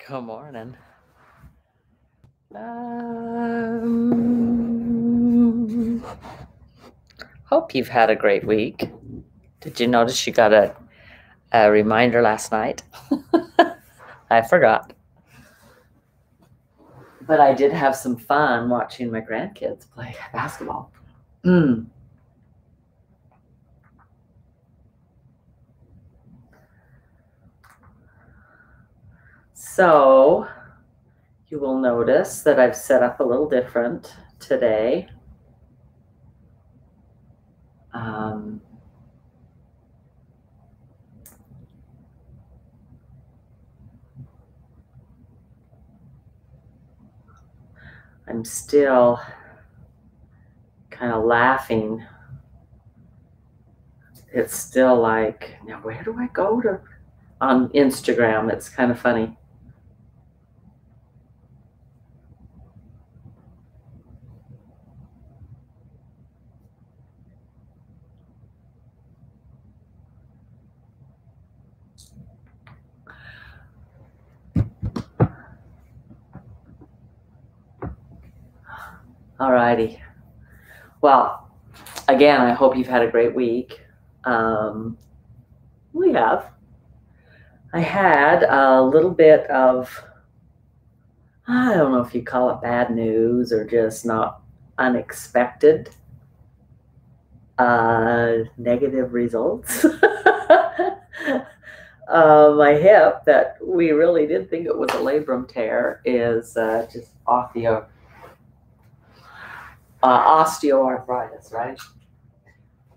Good morning. Hope you've had a great week. Did you notice you got a reminder last night? I forgot. But I did have some fun watching my grandkids play basketball. So you will notice that I've set up a little different today. I'm still kind of laughing. It's still like, now where do I go to? On Instagram, it's kind of funny. Alrighty. Well, again, I hope you've had a great week. We have. I had a little bit of, I don't know if you call it bad news or just not unexpected negative results. My hip, that we really did think it was a labrum tear, is just osteoarthritis, right?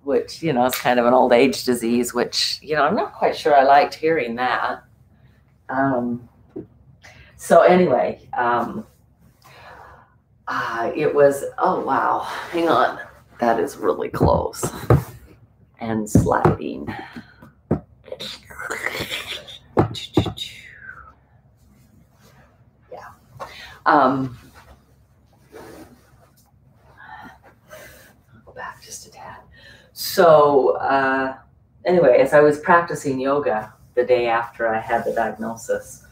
Which, is kind of an old age disease, which, I'm not quite sure I liked hearing that. So anyway, it was, oh, wow, hang on. That is really close and sliding. Yeah. I'll go back just a tad. So anyway, as I was practicing yoga the day after I had the diagnosis,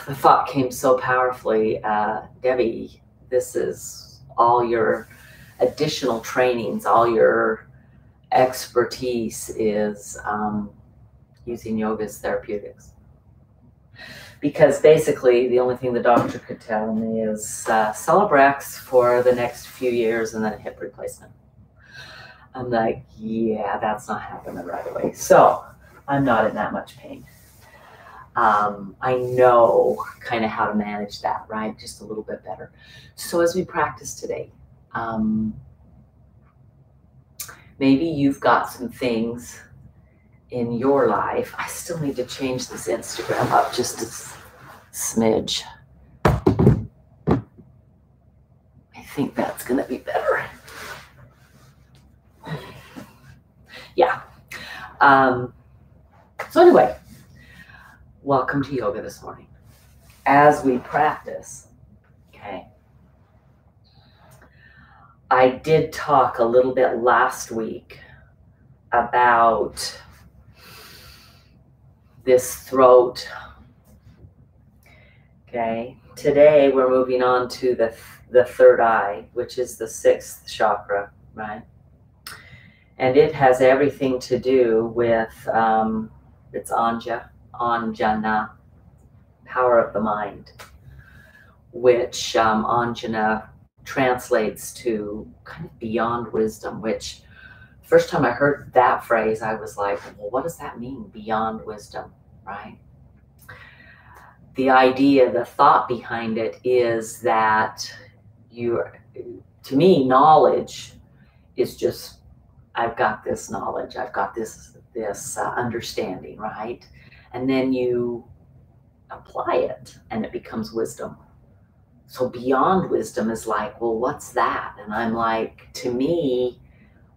the thought came so powerfully, Debbie, this is all your additional trainings, all your expertise is using yoga as therapeutics. Because basically the only thing the doctor could tell me is Celebrex for the next few years and then a hip replacement. I'm like, yeah, that's not happening right away. So I'm not in that much pain. I know kind of how to manage that, right? Just a little bit better. So as we practice today, maybe you've got some things in your life. I still need to change this Instagram up just a smidge. I think that's going to be better. Yeah. So anyway, welcome to yoga this morning. As we practice, okay, I did talk a little bit last week about this throat. Okay, today we're moving on to the third eye, which is the sixth chakra, right? And it has everything to do with it's Anjana, power of the mind, which Anjana translates to kind of beyond wisdom, which first time I heard that phrase, I was like, well, what does that mean, beyond wisdom, right? The idea, the thought behind it is that to me, knowledge is just, I've got this knowledge, I've got this understanding, right? And then you apply it and it becomes wisdom. So beyond wisdom is like, well, what's that? And I'm like, to me,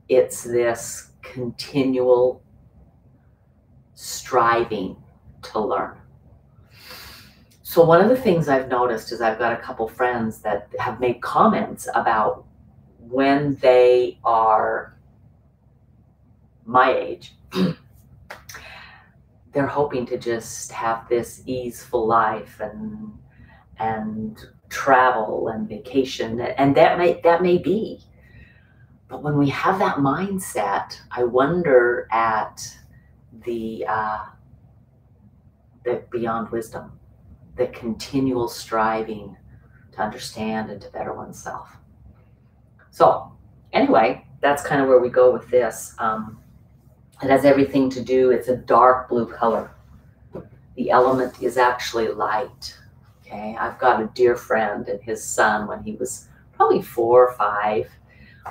it's this continual striving to learn. So one of the things I've noticed is I've got a couple friends that have made comments about when they are my age, they're hoping to just have this easeful life and travel and vacation, and that may be. But when we have that mindset, I wonder at the beyond wisdom, the continual striving to understand and to better oneself. So anyway, that's kind of where we go with this. It has everything to do, it's a dark blue color. The element is actually light. Okay, I've got a dear friend, and his son, when he was probably 4 or 5,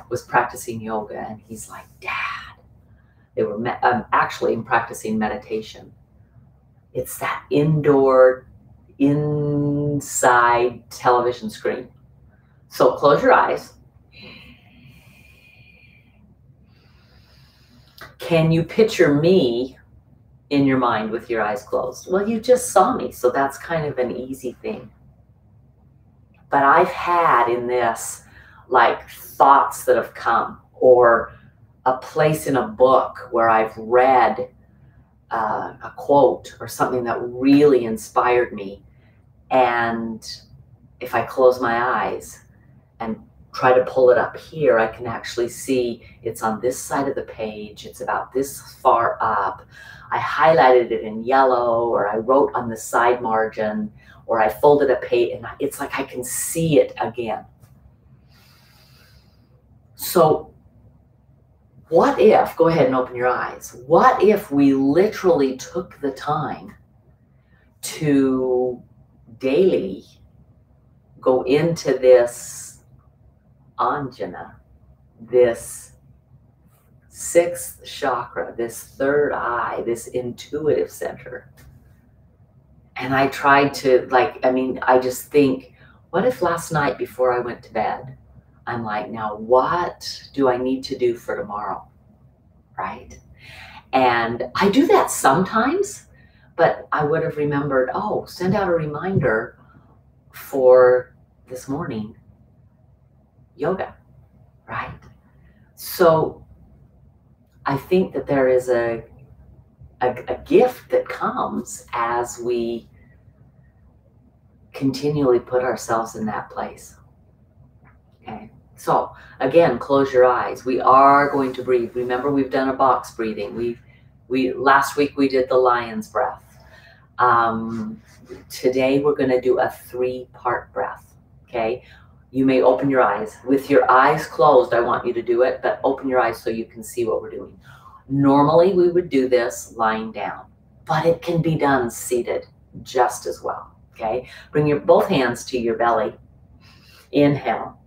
was practicing yoga, and he's like, Dad, they were actually practicing meditation. It's that inside television screen. So close your eyes. Can you picture me in your mind with your eyes closed? Well, you just saw me, so that's kind of an easy thing. But I've had in this, like, thoughts that have come, or a place in a book where I've read a quote or something that really inspired me. And if I close my eyes and try to pull it up here, I can actually see it's on this side of the page. It's about this far up. I highlighted it in yellow, or I wrote on the side margin, or I folded a page, and it's like I can see it again. So what if, go ahead and open your eyes, what if we literally took the time to daily go into this Anjana, this 6th chakra, this 3rd eye, this intuitive center. And I tried to, I just think, what if last night before I went to bed, I'm like, now what do I need to do for tomorrow, right? And I do that sometimes, but I would have remembered, oh, send out a reminder for this morning yoga, right? So I think that there is a gift that comes as we continually put ourselves in that place. Okay, so again, close your eyes. We are going to breathe. Remember, we've done a box breathing. Last week we did the lion's breath. Today we're going to do a 3-part breath. Okay, you may open your eyes. With your eyes closed, I want you to do it, but open your eyes so you can see what we're doing. Normally we would do this lying down, but it can be done seated just as well. Okay, bring your both hands to your belly. Inhale.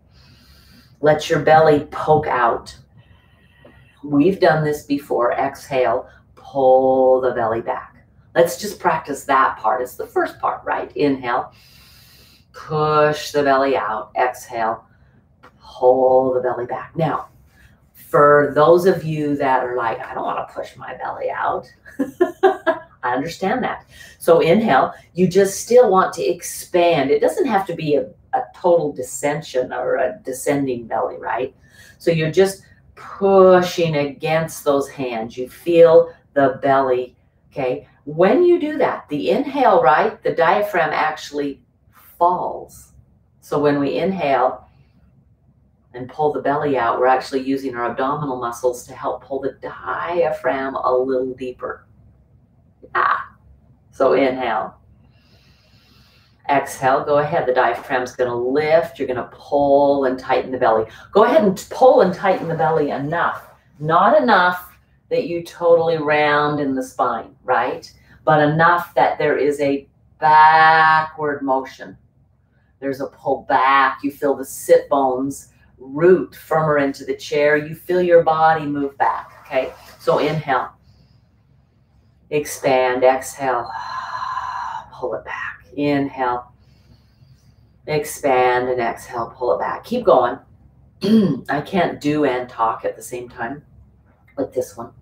Let your belly poke out. We've done this before. Exhale, pull the belly back. Let's just practice that part. It's the first part, right? Inhale, push the belly out. Exhale, pull the belly back. Now, for those of you that are like, I don't want to push my belly out. I understand that. So inhale, you just still want to expand. It doesn't have to be a total descension or a descending belly, right? So you're just pushing against those hands. You feel the belly, okay? When you do that, the inhale, right, the diaphragm actually falls. So when we inhale and pull the belly out, we're actually using our abdominal muscles to help pull the diaphragm a little deeper. So inhale. Exhale, go ahead. The diaphragm's going to lift. You're going to pull and tighten the belly. Go ahead and pull and tighten the belly enough. Not enough that you totally round in the spine, right? But enough that there is a backward motion. There's a pull back. You feel the sit bones root firmer into the chair. You feel your body move back, okay? So inhale. Expand, exhale. Pull it back. Inhale, expand, and exhale, pull it back. Keep going. I can't do and talk at the same time with this one.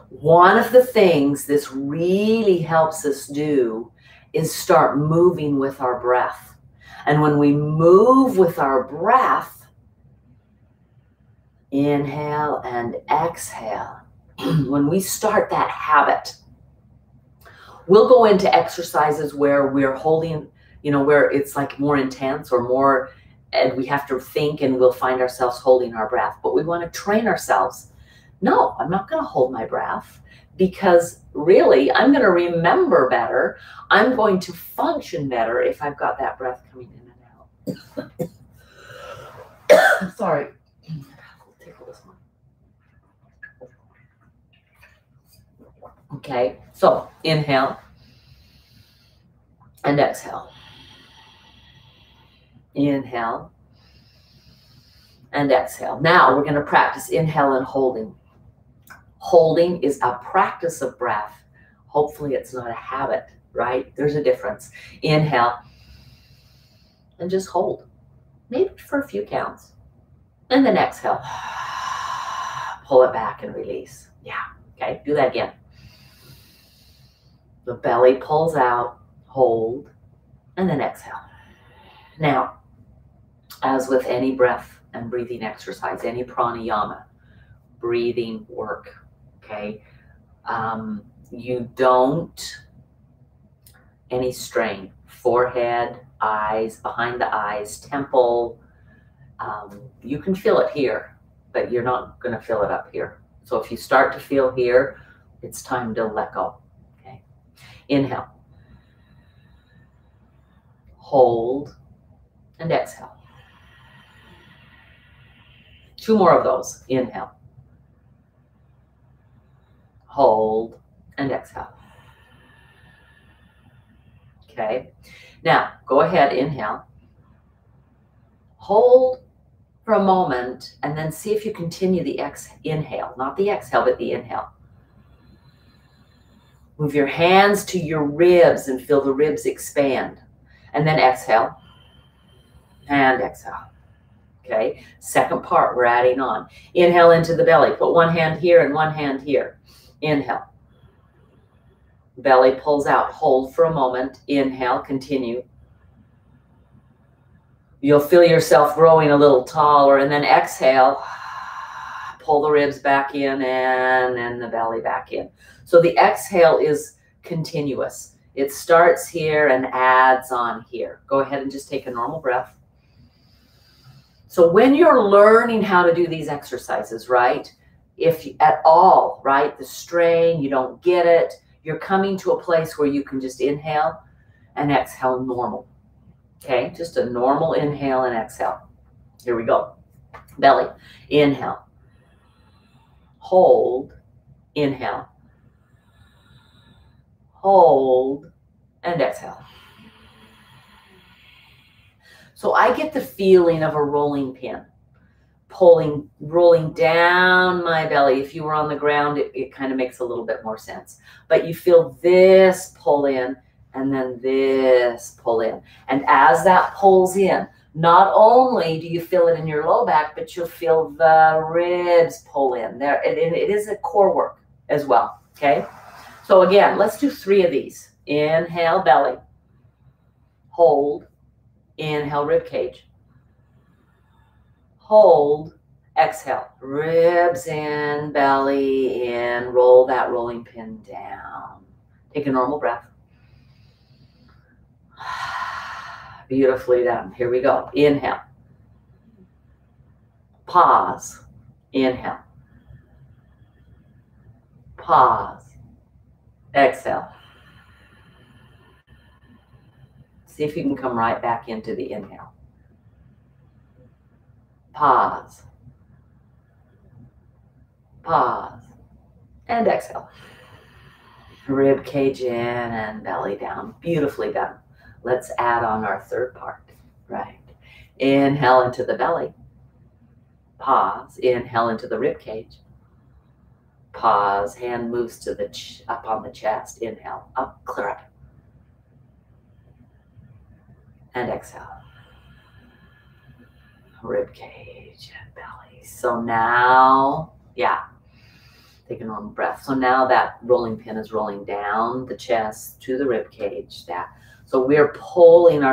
One of the things this really helps us do is start moving with our breath. And when we move with our breath, Inhale and exhale. When we start that habit, we'll go into exercises where we're holding, where it's like more intense or more, and we have to think and we'll find ourselves holding our breath. But we want to train ourselves. No, I'm not going to hold my breath, because really I'm going to remember better. I'm going to function better if I've got that breath coming in and out. Sorry. I'll tickle this one. Okay, so inhale and exhale. Inhale and exhale. Now we're going to practice inhale and holding. Holding is a practice of breath. Hopefully it's not a habit, right? There's a difference. Inhale and just hold, maybe for a few counts. And then exhale. Pull it back and release. Yeah, okay, do that again. The belly pulls out, hold, and then exhale. Now, as with any breath and breathing exercise, any pranayama, breathing work, okay? You don't, any strain, forehead, eyes, behind the eyes, temple, you can feel it here, but you're not going to feel it up here. So if you start to feel here, it's time to let go, okay? Inhale, hold, and exhale. 2 more of those. Inhale, hold, and exhale. Okay, now go ahead, inhale, hold for a moment, and then see if you continue the inhale, not the exhale, but the inhale. Move your hands to your ribs and feel the ribs expand, and then exhale and exhale. Okay, second part, we're adding on. Inhale into the belly, put one hand here and one hand here. Inhale. Belly pulls out, hold for a moment, inhale, continue. You'll feel yourself growing a little taller, and then exhale, pull the ribs back in and then the belly back in. So the exhale is continuous. It starts here and adds on here. Go ahead and just take a normal breath. So when you're learning how to do these exercises, right, if at all, right, the strain, you don't get it, you're coming to a place where you can just inhale and exhale normal. Okay, just a normal inhale and exhale. Here we go. Belly, inhale, hold, inhale, hold, and exhale. So I get the feeling of a rolling pin, rolling down my belly. If you were on the ground, it kind of makes a little bit more sense. But you feel this pull in and then this pull in. And as that pulls in, not only do you feel it in your low back, but you'll feel the ribs pull in. There, it is a core work as well, okay? So again, let's do 3 of these. Inhale, belly. Hold. Inhale, rib cage. Hold. Exhale. Ribs in, belly in. Roll that rolling pin down. Take a normal breath. Beautifully done. Here we go. Inhale. Pause. Inhale. Pause. Exhale. See if you can come right back into the inhale. Pause. Pause. And exhale. Rib cage in and belly down. Beautifully done. Let's add on our 3rd part. Right. Inhale into the belly. Pause. Inhale into the rib cage. Pause. Hand moves to the up on the chest. Inhale. Up. Clear up. And exhale. Rib cage and belly. So now, yeah, take a normal breath. So now that rolling pin is rolling down the chest to the rib cage. So we're pulling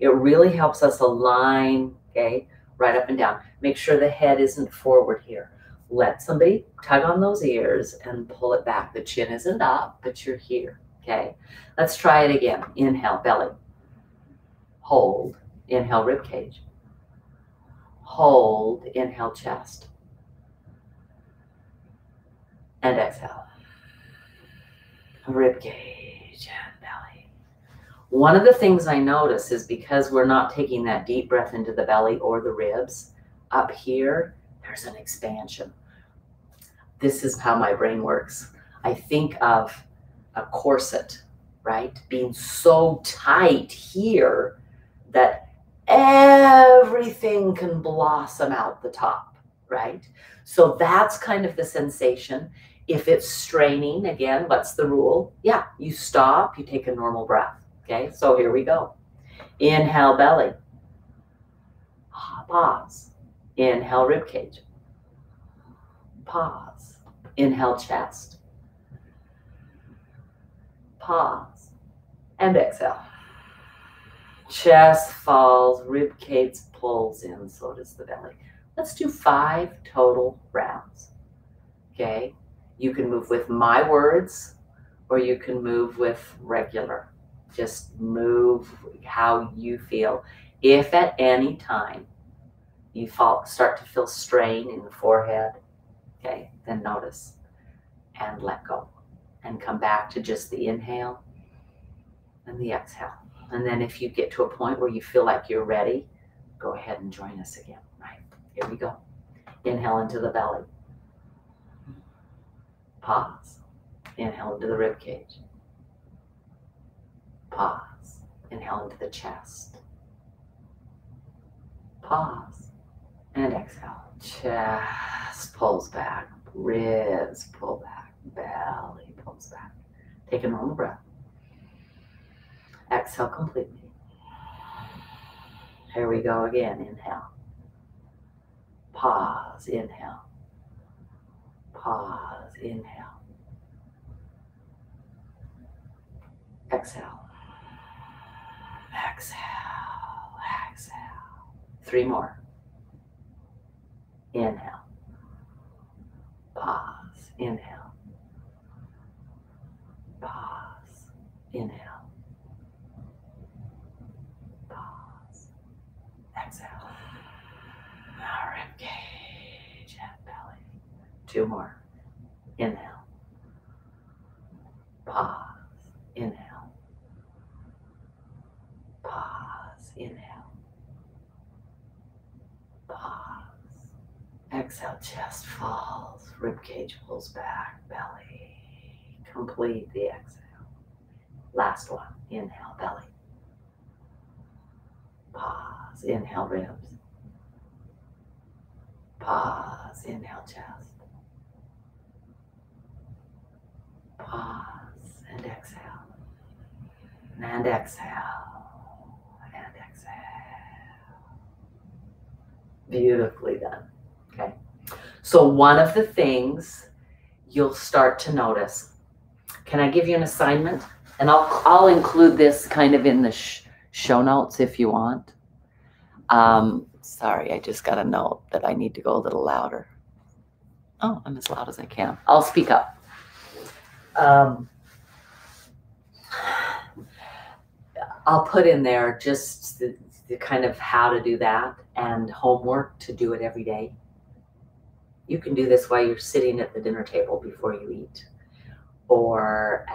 it really helps us align, okay, right up and down. Make sure the head isn't forward here. Let somebody tug on those ears and pull it back. The chin isn't up, but you're here, okay? Let's try it again. Inhale, belly. Hold. Inhale, rib cage. Hold. Inhale, chest. And exhale. Rib cage and belly. One of the things I notice is because we're not taking that deep breath into the belly or the ribs, up here, there's an expansion. This is how my brain works. I think of a corset, right? Being so tight here that everything can blossom out the top, right? So that's kind of the sensation. If it's straining, again, what's the rule? Yeah, you stop, you take a normal breath. Okay, so here we go. Inhale, belly. Pause. Inhale, rib cage. Pause. Inhale, chest. Pause. And exhale. Chest falls, rib cage pulls in, so does the belly. Let's do 5 total rounds. Okay, you can move with my words or you can move with regular. Just move how you feel. If at any time you start to feel strain in the forehead, okay, then notice and let go and come back to just the inhale and the exhale. And then if you get to a point where you feel like you're ready, go ahead and join us again, right? Here we go. Inhale into the belly. Pause. Inhale into the rib cage. Pause. Inhale into the chest. Pause. And exhale. Chest pulls back. Ribs pull back. Belly pulls back. Take a normal breath. Exhale completely. Here we go again. Inhale. Pause. Inhale. Pause. Inhale. Exhale. Exhale. Exhale. 3 more. Inhale. Pause. Inhale. Pause. Inhale. Pause. Exhale. Now rib cage and belly. 2 more. Inhale. Pause. Inhale. Pause. Inhale. Pause. Exhale. Chest falls. Rib cage pulls back. Belly. Complete the exhale. Last one. Inhale. Belly. Pause. Inhale. Ribs. Pause. Inhale. Chest. Pause. And exhale. And exhale. And exhale. Beautifully done. Okay. So one of the things you'll start to notice, can I give you an assignment? And I'll include this kind of in the show notes if you want. Sorry, I just got a note that I need to go a little louder. Oh, I'm as loud as I can. I'll speak up. I'll put in there just the kind of how to do that and homework to do it every day. You can do this while you're sitting at the dinner table before you eat, or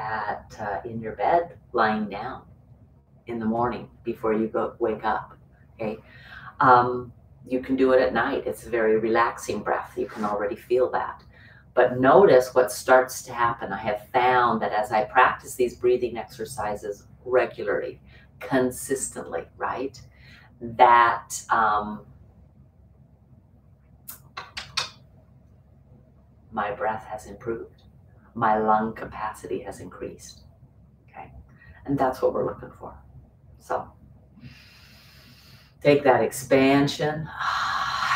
in your bed lying down in the morning before you wake up. Okay, you can do it at night. It's a very relaxing breath. You can already feel that. But notice what starts to happen. I have found that as I practice these breathing exercises regularly, consistently, right, that my breath has improved. My lung capacity has increased. Okay, and that's what we're looking for. So take that expansion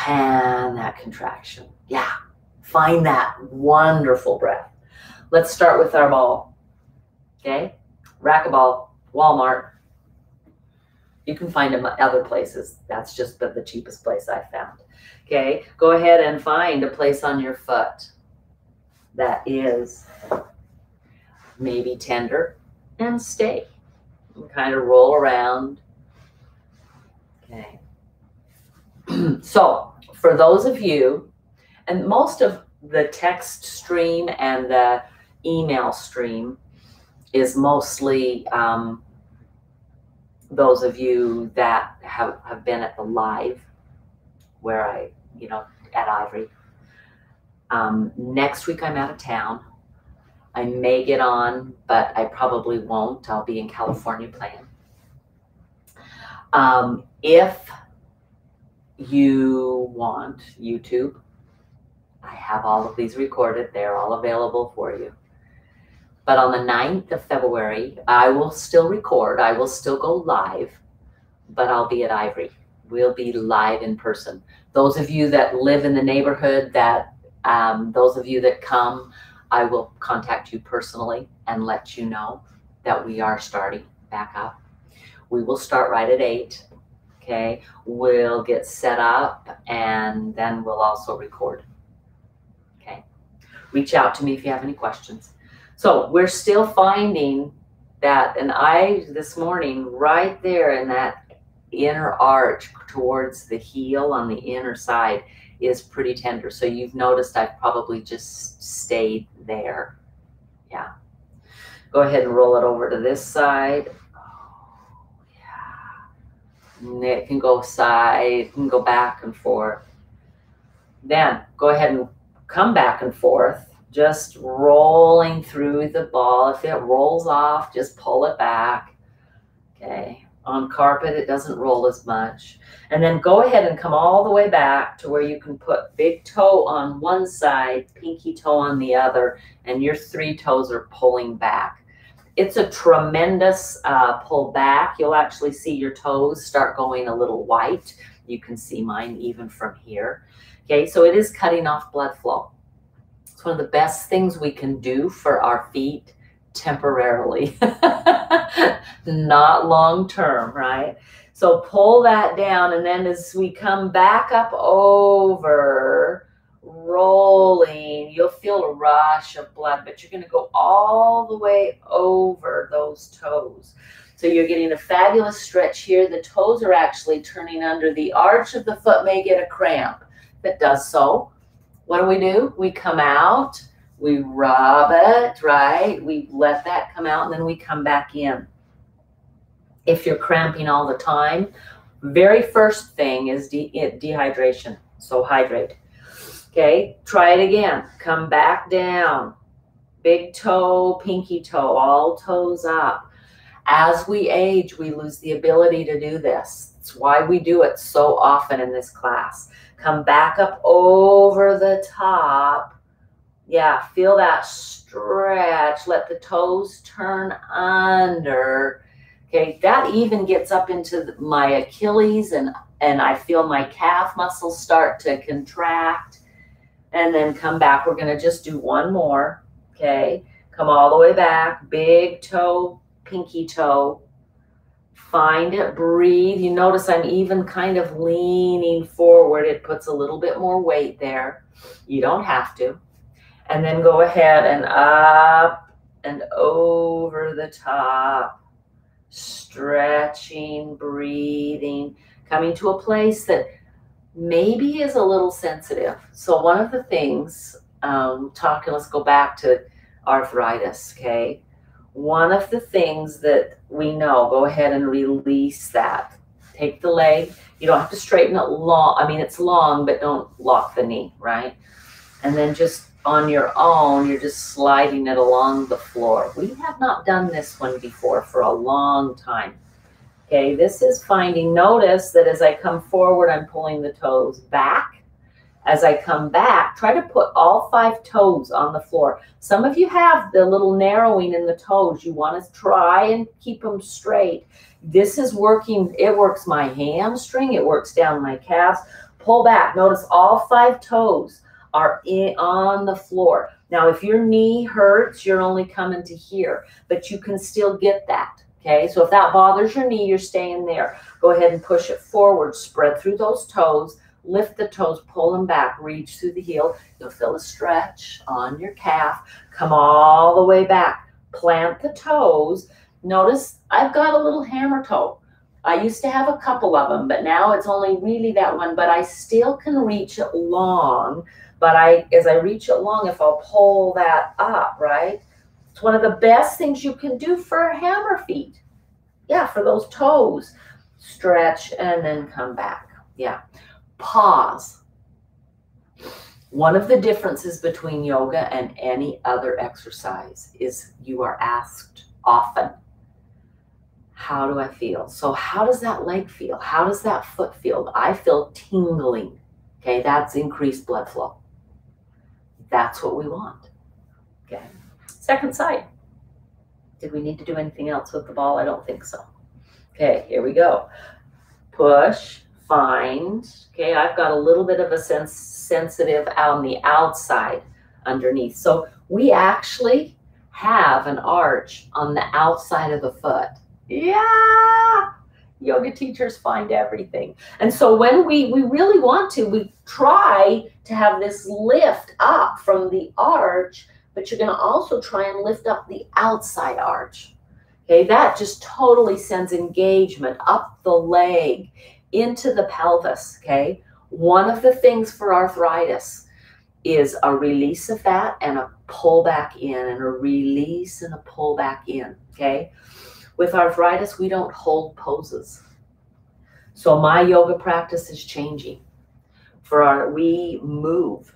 and that contraction. Yeah, find that wonderful breath. Let's start with our ball. Okay, racquetball, Walmart. You can find them other places. That's just the cheapest place I found. Okay, go ahead and find a place on your foot that is maybe tender and stay. And kind of roll around. Okay. So for those of you, and most of the text stream and the email stream is mostly those of you that have been at the live where I, at Ivory. Next week I'm out of town. I may get on, but I probably won't. I'll be in California playing. If you want YouTube, I have all of these recorded. They're all available for you. But on the 9th of February, I will still record. I will still go live, but I'll be at Ivory. We'll be live in person. Those of you that live in the neighborhood, those of you that come, I will contact you personally and let you know that we are starting back up. We will start right at 8. Okay, we'll get set up and then we'll also record. Okay, reach out to me if you have any questions. So we're still finding that, and this morning, right there in that inner arch towards the heel on the inner side is pretty tender. So you've noticed I've probably just stayed there. Yeah. Go ahead and roll it over to this side. Oh, yeah. And it can go side, it can go back and forth. Then go ahead and come back and forth. Just rolling through the ball. If it rolls off, just pull it back. Okay. On carpet, it doesn't roll as much. And then go ahead and come all the way back to where you can put big toe on one side, pinky toe on the other, and your 3 toes are pulling back. It's a tremendous pull back. You'll actually see your toes start going a little white. You can see mine even from here. Okay, so it is cutting off blood flow. It's one of the best things we can do for our feet temporarily, not long term, right? So pull that down, and then as we come back up over, rolling, you'll feel a rush of blood, but you're going to go all the way over those toes. So you're getting a fabulous stretch here. The toes are actually turning under. The arch of the foot may get a cramp. If it does so, what do? We come out, we rub it, right? We let that come out, and then we come back in. If you're cramping all the time, very first thing is dehydration. So hydrate. Okay, try it again. Come back down. Big toe, pinky toe, all toes up. As we age, we lose the ability to do this. That's why we do it so often in this class. Come back up over the top. Yeah, feel that stretch. Let the toes turn under. Okay, that even gets up into my Achilles, and I feel my calf muscles start to contract. And then come back. We're going to just do one more. Okay, come all the way back. Big toe, pinky toe. Find it, breathe. You notice I'm even kind of leaning forward. It puts a little bit more weight there. You don't have to. And then go ahead and up and over the top. Stretching, breathing, coming to a place that maybe is a little sensitive. So one of the things, let's go back to arthritis, okay? One of the things that we know, go ahead and release that. Take the leg. You don't have to straighten it long. I mean, it's long, but don't lock the knee, right? And then just on your own, you're just sliding it along the floor. We have not done this one before for a long time. Okay, this is finding, notice that as I come forward, I'm pulling the toes back. As I come back, try to put all 5 toes on the floor. Some of you have the little narrowing in the toes. You want to try and keep them straight. This is working. It works my hamstring. It works down my calves. Pull back. Notice all 5 toes are on the floor. Now, if your knee hurts, you're only coming to here, but you can still get that. Okay, so if that bothers your knee, you're staying there. Go ahead and push it forward. Spread through those toes. Lift the toes, pull them back, reach through the heel. You'll feel a stretch on your calf. Come all the way back. Plant the toes. Notice I've got a little hammer toe. I used to have a couple of them, but now it's only really that one, but I still can reach it long. But as I reach it long, if I'll pull that up, right? It's one of the best things you can do for hammer feet. Yeah, for those toes. Stretch and then come back. Yeah. Pause. One of the differences between yoga and any other exercise is you are asked often, how do I feel? So how does that leg feel? How does that foot feel? I feel tingling. Okay, that's increased blood flow. That's what we want. Okay. Second side. Did we need to do anything else with the ball? I don't think so. Okay, here we go. Push, find. Okay, I've got a little bit of a sensitive on the outside underneath. So we actually have an arch on the outside of the foot. Yeah! Yoga teachers find everything. And so when we really want to, we try to have this lift up from the arch, but you're going to also try and lift up the outside arch. Okay, that just totally sends engagement up the leg into the pelvis. Okay, one of the things for arthritis is a release of that and a pull back in, and a release and a pull back in. Okay, with arthritis, we don't hold poses. So my yoga practice is changing. We move,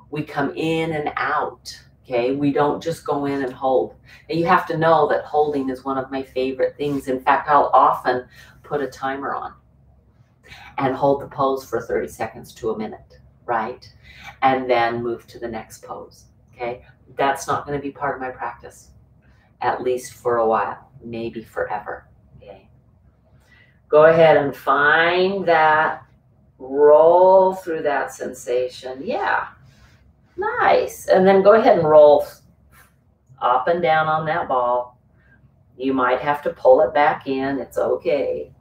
we come in and out. Okay, we don't just go in and hold. And you have to know that holding is one of my favorite things. In fact, I'll often put a timer on and hold the pose for 30 seconds to a minute, right? And then move to the next pose, okay? That's not going to be part of my practice, at least for a while, maybe forever, okay? Go ahead and find that, roll through that sensation. Yeah. Nice. And then go ahead and roll up and down on that ball. You might have to pull it back in. It's okay.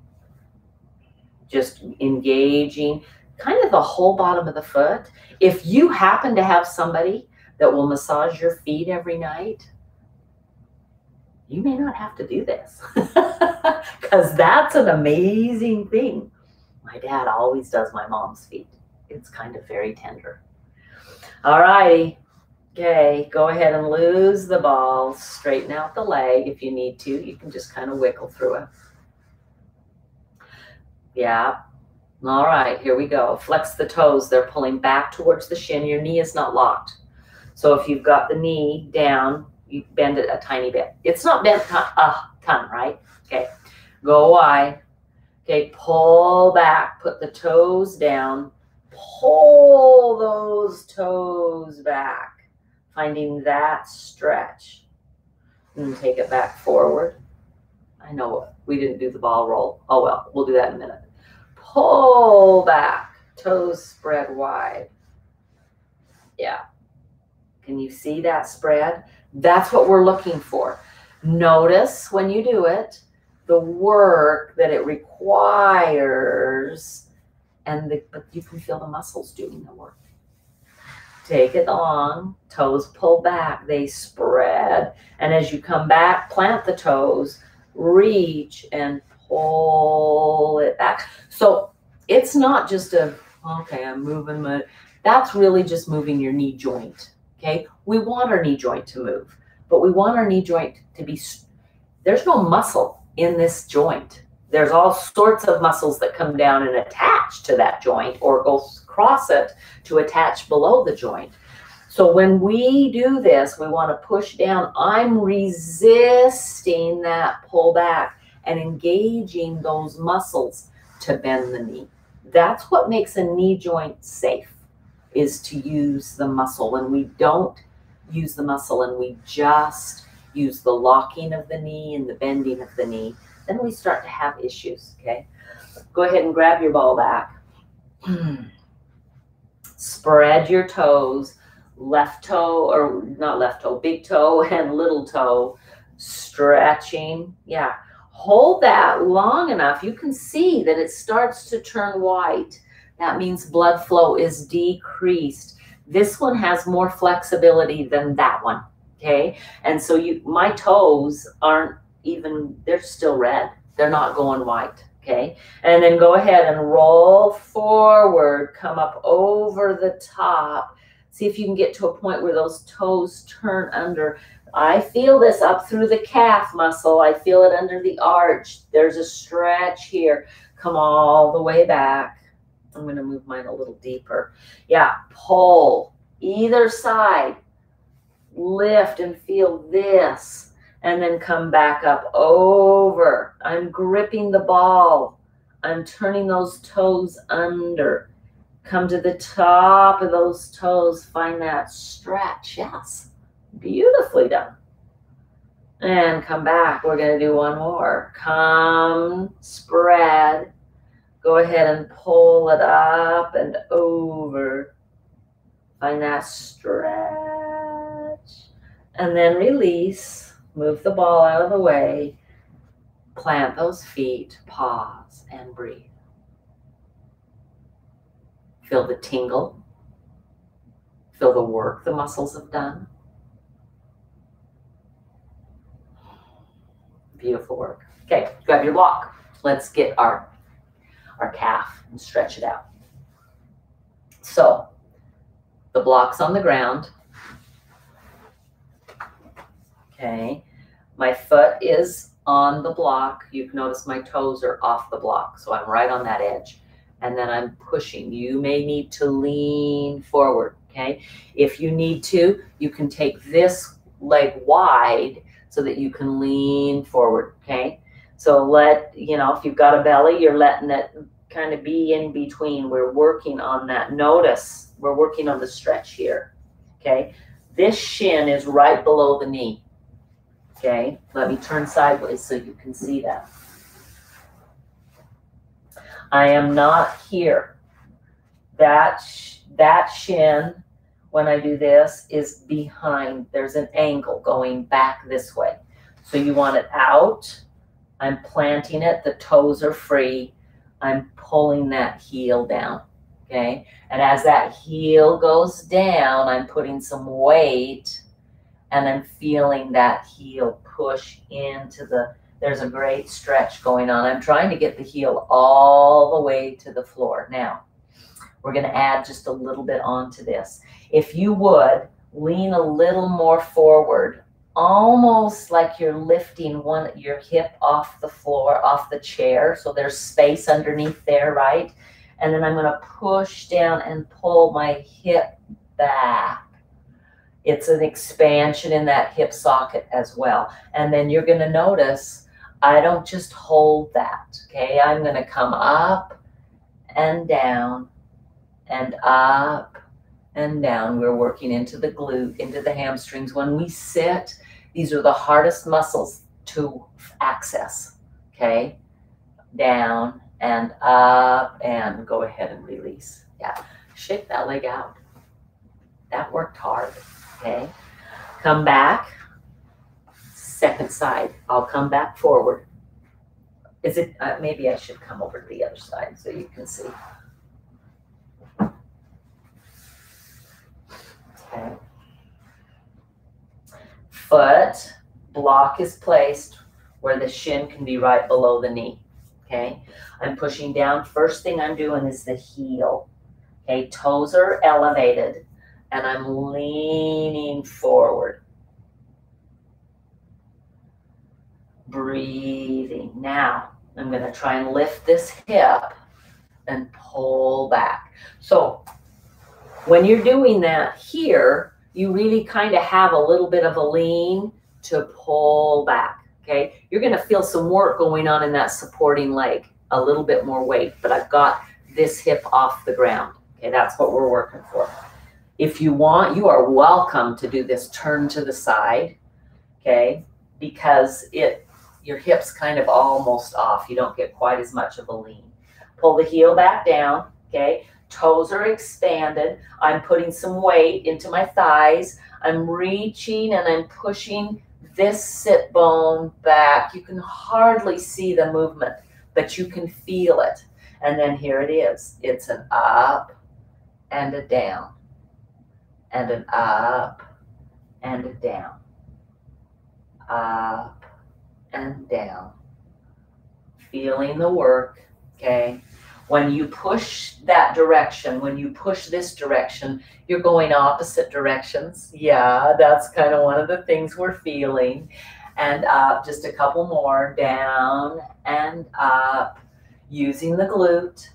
Just engaging kind of the whole bottom of the foot. If you happen to have somebody that will massage your feet every night, you may not have to do this because that's an amazing thing. My dad always does my mom's feet. It's kind of very tender. All righty. Okay, go ahead and lose the ball. Straighten out the leg if you need to. You can just kind of wiggle through it. Yeah. All right, here we go. Flex the toes. They're pulling back towards the shin. Your knee is not locked. So if you've got the knee down, you bend it a tiny bit. It's not bent a ton, right? Okay, go wide. Okay, pull back. Put the toes down. Pull those toes back, finding that stretch, and take it back forward. I know we didn't do the ball roll. Oh well, we'll do that in a minute. Pull back, toes spread wide. Yeah. Can you see that spread? That's what we're looking for. Notice when you do it, the work that it requires, but you can feel the muscles doing the work. Take it long, toes pull back, they spread. And as you come back, plant the toes, reach and pull it back. So it's not just okay, I'm moving. That's really just moving your knee joint, okay? We want our knee joint to move, but we want our knee joint to be, there's no muscle in this joint. There's all sorts of muscles that come down and attach to that joint or go across it to attach below the joint. So when we do this, we want to push down. I'm resisting that pull back and engaging those muscles to bend the knee. That's what makes a knee joint safe, is to use the muscle. When we don't use the muscle and we just use the locking of the knee and the bending of the knee, then we start to have issues, okay? Go ahead and grab your ball back. Spread your toes, left toe, or not left toe, big toe and little toe, stretching. Yeah, Hold that long enough. You can see that it starts to turn white. That means blood flow is decreased. This one has more flexibility than that one, okay? And so my toes aren't even, they're still red. They're not going white, okay? And then go ahead and roll forward, come up over the top. See if you can get to a point where those toes turn under. I feel this up through the calf muscle. I feel it under the arch. There's a stretch here. Come all the way back. I'm going to move mine a little deeper. Yeah, pull either side. Lift and feel this. And then come back up over. I'm gripping the ball. I'm turning those toes under. Come to the top of those toes. Find that stretch. Yes. Beautifully done. And come back. We're going to do one more. Come, spread. Go ahead and pull it up and over. Find that stretch. And then release. Move the ball out of the way. Plant those feet. Pause and breathe. Feel the tingle. Feel the work the muscles have done. Beautiful work. Okay, grab your block. Let's get our calf and stretch it out. So the block's on the ground. Okay, my foot is on the block. You can notice my toes are off the block, so I'm right on that edge. And then I'm pushing. You may need to lean forward, okay? If you need to, you can take this leg wide so that you can lean forward, okay? So if you've got a belly, you're letting it kind of be in between. We're working on that. Notice, we're working on the stretch here, okay? This shin is right below the knee, okay? Let me turn sideways so you can see that. I am not here. That shin, when I do this, is behind. There's an angle going back this way. So you want it out. I'm planting it. The toes are free. I'm pulling that heel down, okay? And as that heel goes down, I'm putting some weight, and I'm feeling that heel push into there's a great stretch going on. I'm trying to get the heel all the way to the floor. Now, we're going to add just a little bit onto this. If you would, lean a little more forward, almost like you're lifting your hip off the floor, off the chair, so there's space underneath there, right? And then I'm going to push down and pull my hip back. It's an expansion in that hip socket as well. And then you're going to notice I don't just hold that, okay? I'm going to come up and down and up and down. We're working into the glute, into the hamstrings. When we sit, these are the hardest muscles to access, okay? Down and up, and go ahead and release. Yeah, shake that leg out. That worked hard, okay? Come back. Second side. I'll come back forward. Is it, maybe I should come over to the other side so you can see. Okay. Foot, block is placed where the shin can be right below the knee, okay? I'm pushing down. First thing I'm doing is the heel, okay? Toes are elevated, and I'm leaning forward. Breathing. Now, I'm going to try and lift this hip and pull back. So when you're doing that here, you really kind of have a little bit of a lean to pull back, okay? You're going to feel some work going on in that supporting leg, a little bit more weight, but I've got this hip off the ground, okay? That's what we're working for. If you want, you are welcome to do this turn to the side, okay? Because your hip's kind of almost off. You don't get quite as much of a lean. Pull the heel back down, okay? Toes are expanded. I'm putting some weight into my thighs. I'm reaching and I'm pushing this sit bone back. You can hardly see the movement, but you can feel it. And then here it is. It's an up and a down, and an up and a down, up and down. Feeling the work, okay? When you push that direction, when you push this direction, you're going opposite directions. Yeah, that's kind of one of the things we're feeling. And up, just a couple more, down and up, using the glute,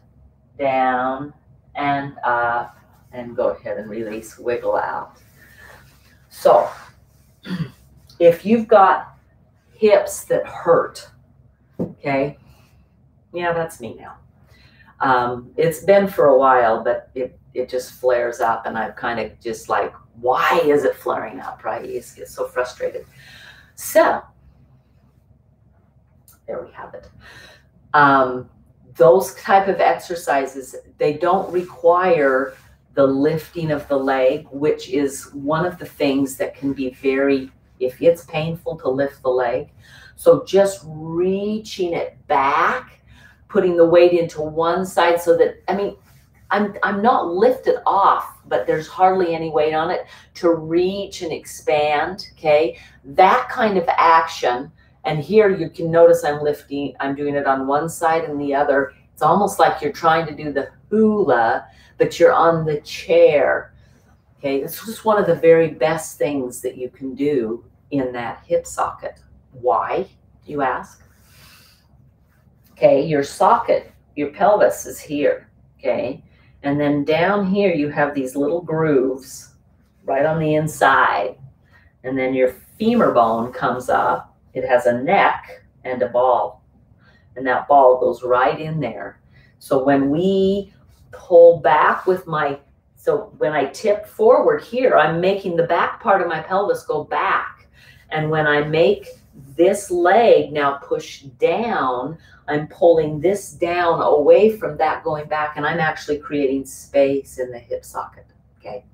down and up, and go ahead and release, wiggle out. So, if you've got hips that hurt, okay, yeah, that's me now. It's been for a while, but it just flares up, and I've kind of just like, why is it flaring up, right? You just get so frustrated. So, there we have it. Those type of exercises, they don't require the lifting of the leg, which is one of the things that can be very, if it's painful to lift the leg. So just reaching it back, putting the weight into one side so that, I mean, I'm not lifted off, but there's hardly any weight on it, to reach and expand, okay? That kind of action, and here you can notice I'm lifting, I'm doing it on one side and the other. It's almost like you're trying to do the hula, but you're on the chair, okay? This is one of the very best things that you can do in that hip socket. Why, you ask? Okay, your socket, your pelvis is here, okay? And then down here you have these little grooves right on the inside. And then your femur bone comes up. It has a neck and a ball. And that ball goes right in there. So when we pull back with my, so when I tip forward here, I'm making the back part of my pelvis go back. And when I make this leg now push down, I'm pulling this down away from that going back, and I'm actually creating space in the hip socket, okay?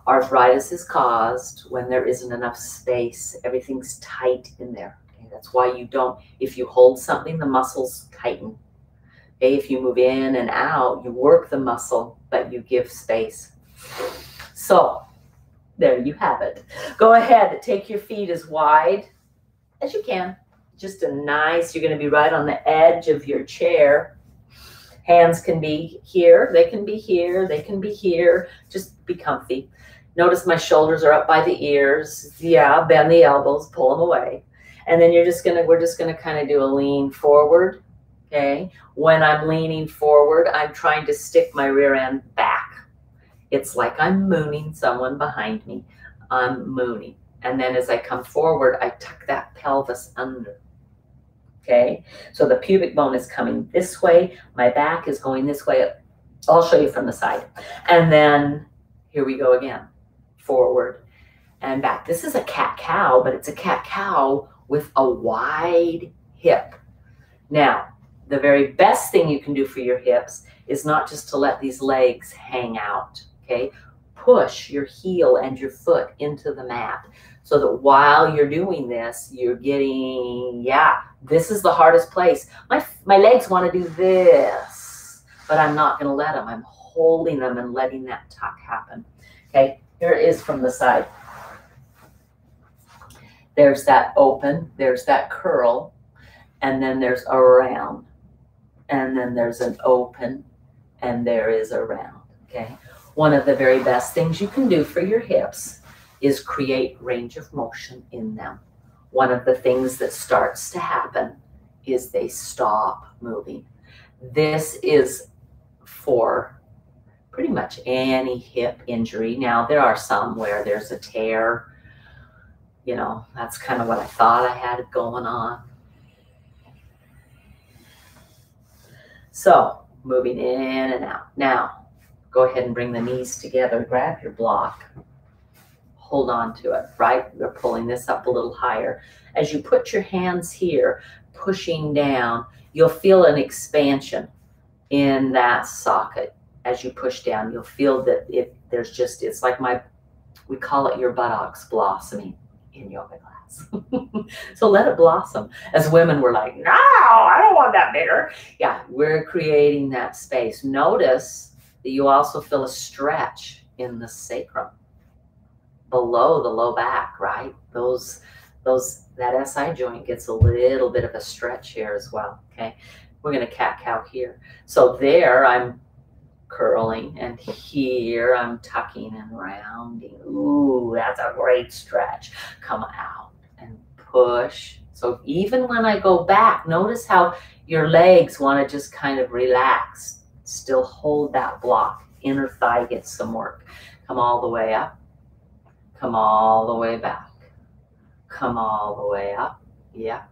Arthritis is caused when there isn't enough space. Everything's tight in there, okay? That's why you don't, if you hold something, the muscles tighten. Okay? If you move in and out, you work the muscle, but you give space. So, there you have it. Go ahead, take your feet as wide as you can. Just a nice, you're going to be right on the edge of your chair. Hands can be here, they can be here, they can be here. Just be comfy. Notice my shoulders are up by the ears. Yeah, bend the elbows, pull them away. And then we're just going to kind of do a lean forward, okay? When I'm leaning forward, I'm trying to stick my rear end back. It's like I'm mooning someone behind me. I'm mooning. And then as I come forward, I tuck that pelvis under. Okay, so the pubic bone is coming this way. My back is going this way. I'll show you from the side. And then here we go again. Forward and back. This is a cat-cow, but it's a cat-cow with a wide hip. Now, the very best thing you can do for your hips is not just to let these legs hang out, okay? Push your heel and your foot into the mat so that while you're doing this, you're getting, yeah, this is the hardest place. My legs want to do this, but I'm not going to let them. I'm holding them and letting that tuck happen. Okay, here it is from the side. There's that open, there's that curl, and then there's a round. And then there's an open, and there is a round, okay? One of the very best things you can do for your hips is create range of motion in them. One of the things that starts to happen is they stop moving. This is for pretty much any hip injury. Now, there are some where there's a tear. You know, that's kind of what I thought I had going on. So, moving in and out. Now, go ahead and bring the knees together. Grab your block. Hold on to it, right? We're pulling this up a little higher. As you put your hands here, pushing down, you'll feel an expansion in that socket. As you push down, you'll feel that it's like we call it your buttocks blossoming, in yoga class. So let it blossom. As women, we're like, no, I don't want that bigger. Yeah, we're creating that space. Notice that you also feel a stretch in the sacrum, below the low back, right? That SI joint gets a little bit of a stretch here as well, okay? We're gonna cat-cow here. So there I'm curling, and here I'm tucking and rounding. Ooh, that's a great stretch. Come out and push. So even when I go back, notice how your legs want to just kind of relax. Still hold that block. Inner thigh gets some work. Come all the way up. Come all the way back. Come all the way up. Yeah.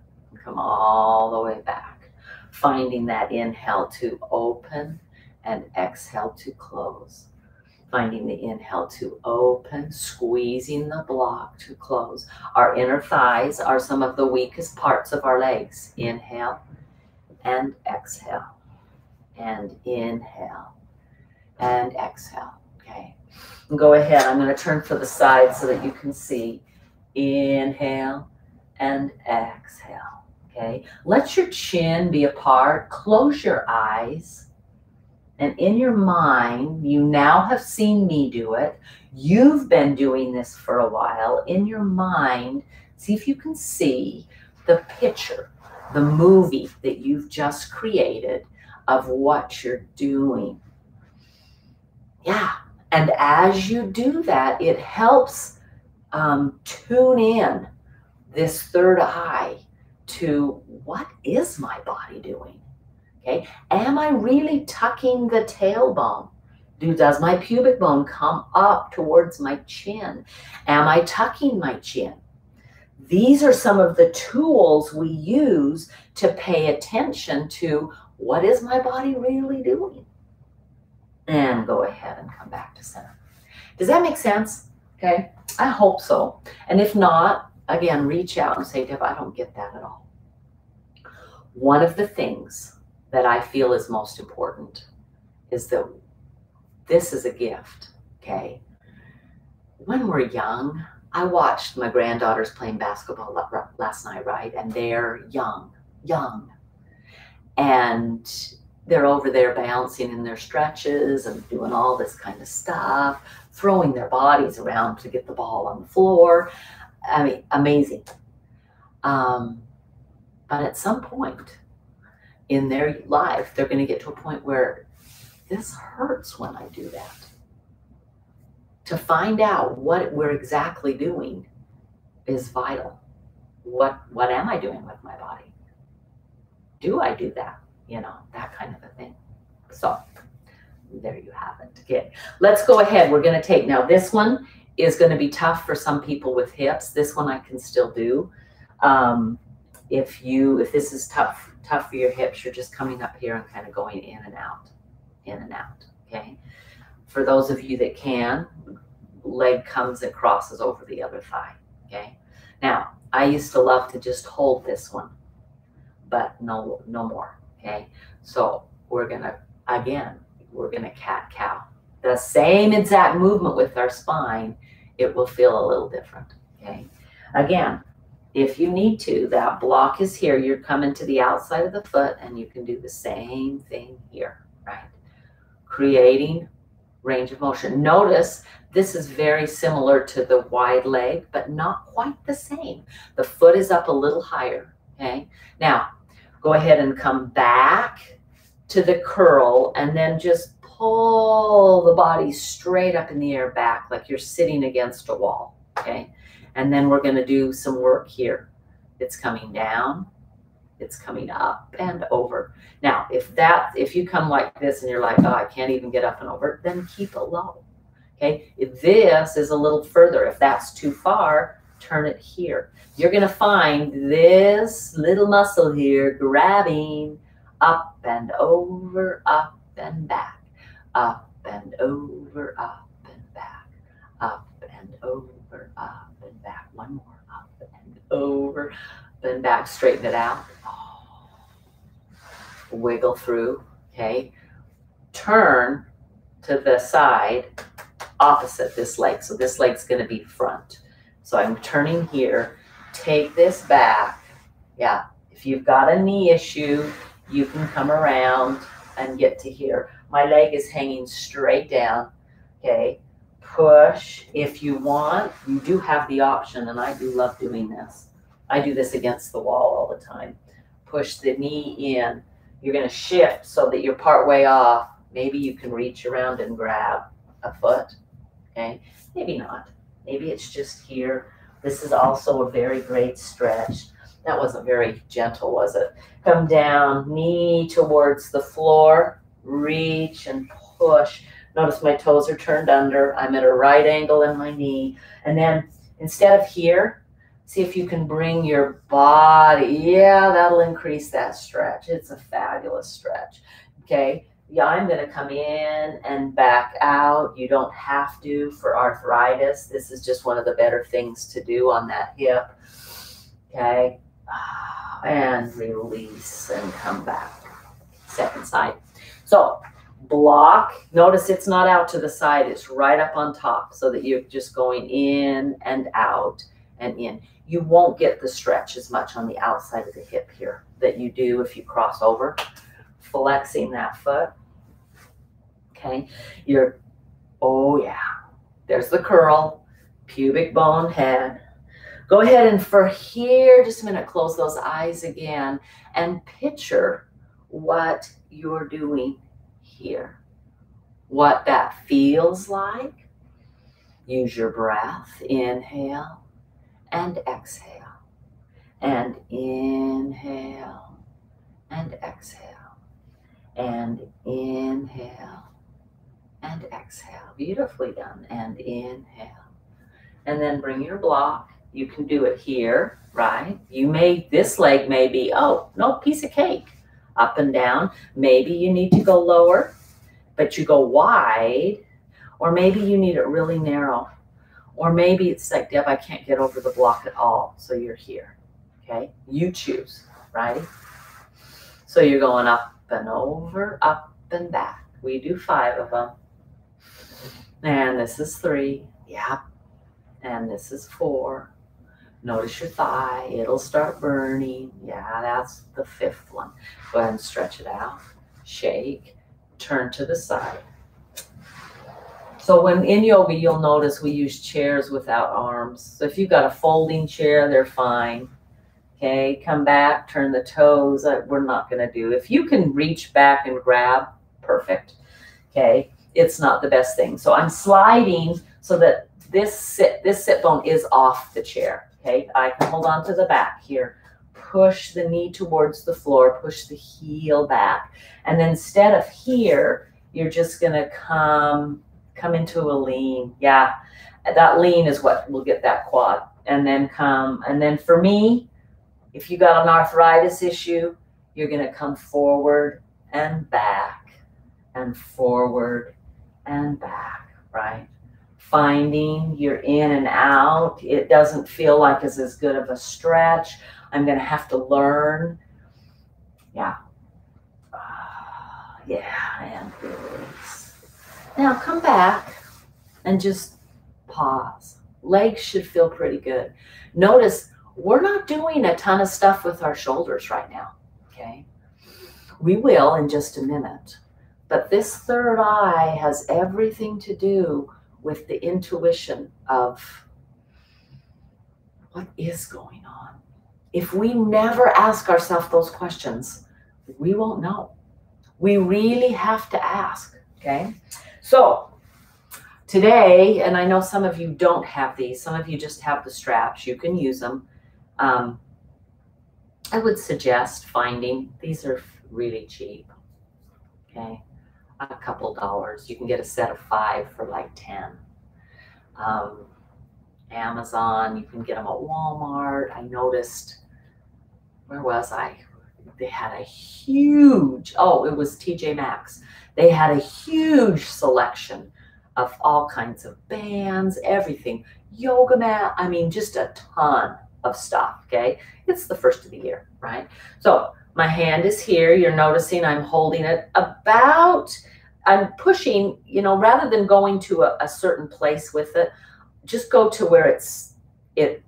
Come all the way back. Finding that inhale to open and exhale to close. Finding the inhale to open, squeezing the block to close. Our inner thighs are some of the weakest parts of our legs. Inhale and exhale. And inhale and exhale. Okay. And go ahead. I'm going to turn to the side so that you can see. Inhale and exhale. Okay. Let your chin be apart. Close your eyes. And in your mind, you now have seen me do it. You've been doing this for a while. In your mind, see if you can see the picture, the movie that you've just created of what you're doing. Yeah. And as you do that, it helps tune in this third eye to what is my body doing? Okay, am I really tucking the tailbone? Does my pubic bone come up towards my chin? Am I tucking my chin? These are some of the tools we use to pay attention to what is my body really doing? And go ahead and come back to center. Does that make sense? Okay, I hope so. And if not, again, reach out and say, Deb, I don't get that at all. One of the things that I feel is most important is that this is a gift, okay? When we're young, I watched my granddaughters playing basketball last night, right? And they're young. And they're over there bouncing in their stretches and doing all this kind of stuff, throwing their bodies around to get the ball on the floor. I mean, amazing. But at some point in their life, they're going to get to a point where this hurts when I do that. To find out what we're exactly doing is vital. What am I doing with my body? Do I do that? You know, that kind of a thing. So there you have it. Okay, let's go ahead. We're going to take, now this one is going to be tough for some people with hips. This one I can still do. If this is tough for your hips, you're just coming up here and kind of going in and out, okay? For those of you that can, leg comes and crosses over the other thigh, okay? Now, I used to love to just hold this one, but no more, okay? So we're gonna cat-cow. The same exact movement with our spine, it will feel a little different, okay? Again, if you need to, that block is here. You're coming to the outside of the foot, and you can do the same thing here, right? Creating range of motion. Notice this is very similar to the wide leg, but not quite the same. The foot is up a little higher, okay? Now, go ahead and come back to the curl, and then just pull the body straight up in the air back like you're sitting against a wall, okay? And then we're going to do some work here. It's coming down, it's coming up and over. Now, if you come like this and you're like, oh, I can't even get up and over, then keep it low. Okay, if this is a little further, if that's too far, turn it here. You're going to find this little muscle here grabbing up and over, up and back, up and over, up and back, up and over, up and back. One more, up and over, then back. Straighten it out. Wiggle through, okay? Turn to the side opposite this leg. So this leg's going to be front. So I'm turning here, take this back. Yeah, if you've got a knee issue, you can come around and get to here. My leg is hanging straight down, okay? Push if you want. You do have the option, and I do love doing this. I do this against the wall all the time. Push the knee in. You're gonna shift so that you're part way off. Maybe you can reach around and grab a foot, okay? Maybe not. Maybe it's just here. This is also a very great stretch. That wasn't very gentle, was it? Come down, knee towards the floor, reach and push. Notice my toes are turned under. I'm at a right angle in my knee. And then instead of here, see if you can bring your body. Yeah, that'll increase that stretch. It's a fabulous stretch, okay? Yeah, I'm gonna come in and back out. You don't have to for arthritis. This is just one of the better things to do on that hip, okay? And release and come back. Second side. So block, notice it's not out to the side, it's right up on top so that you're just going in and out and in. You won't get the stretch as much on the outside of the hip here that you do if you cross over, flexing that foot. Okay, oh yeah, there's the curl, pubic bone head. Go ahead and for here, just a minute, close those eyes again and picture what you're doing here, what that feels like. Use your breath, inhale and exhale, and inhale and exhale, and inhale and exhale. Beautifully done. And inhale. And then bring your block. You can do it here, right? This leg may be, oh, no, piece of cake. Up and down. Maybe you need to go lower, but you go wide. Or maybe you need it really narrow. Or maybe it's like, Deb, I can't get over the block at all. So you're here, okay? You choose, right? So you're going up and over, up and back. We do 5 of them. And this is 3, yeah. And this is 4. Notice your thigh, it'll start burning. Yeah, that's the 5th one. Go ahead and stretch it out. Shake, turn to the side. So when in yoga, you'll notice we use chairs without arms. So if you've got a folding chair, they're fine. Okay, come back, turn the toes. We're not gonna do. If you can reach back and grab, perfect. Okay, it's not the best thing. So I'm sliding so that this sit bone is off the chair. Okay, I can hold on to the back here. Push the knee towards the floor, push the heel back. And then instead of here, you're just gonna come into a lean. Yeah, that lean is what will get that quad. And then come, and then for me, if you got an arthritis issue, you're gonna come forward and back and forward and back, right? Finding you're in and out. It doesn't feel like it's as good of a stretch. I'm gonna have to learn. Yeah. Yeah, and release. Now come back and just pause. Legs should feel pretty good. Notice we're not doing a ton of stuff with our shoulders right now, okay? We will in just a minute. But this third eye has everything to do with the intuition of what is going on. If we never ask ourselves those questions, we won't know. We really have to ask, okay? So today, and I know some of you don't have these, some of you just have the straps, you can use them. I would suggest finding, these are really cheap, okay? A couple dollars. You can get a set of 5 for like 10. Amazon, you can get them at Walmart. I noticed, where was I? They had a huge, oh, it was TJ Maxx. They had a huge selection of all kinds of bands, everything. Yoga mat, I mean, just a ton of stuff, okay? It's the first of the year, right? So my hand is here. You're noticing I'm holding it about, I'm pushing, you know, rather than going to a certain place with it, just go to where it's